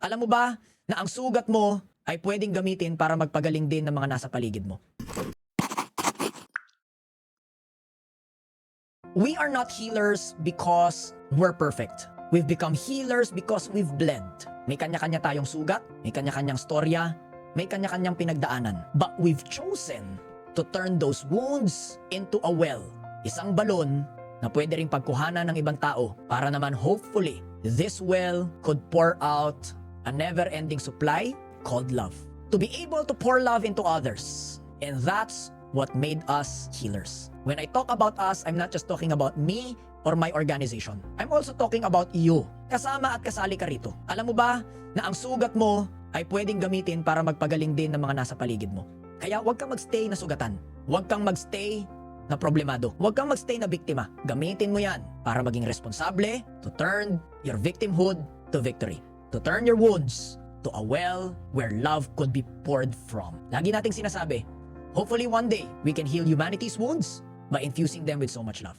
Alam mo ba na ang sugat mo ay pwedeng gamitin para magpagaling din ng mga nasa paligid mo? We are not healers because we're perfect. We've become healers because we've bled. May kanya-kanya tayong sugat, may kanya-kanyang storya, may kanya-kanyang pinagdaanan. But we've chosen to turn those wounds into a well. Isang balon na pwede ring pagkuhanan ng ibang tao para naman hopefully this well could pour out a never-ending supply called love. To be able to pour love into others. And that's what made us healers. When I talk about us, I'm not just talking about me or my organization. I'm also talking about you. Kasama at kasali ka rito. Alam mo ba na ang sugat mo ay pwedeng gamitin para magpagaling din ng mga nasa paligid mo. Kaya huwag kang magstay na sugatan. Huwag kang magstay na problemado. Huwag kang magstay na biktima. Gamitin mo yan para maging responsable to turn your victimhood to victory. To turn your wounds to a well where love could be poured from. Lagi nating sinasabi, hopefully one day we can heal humanity's wounds by infusing them with so much love.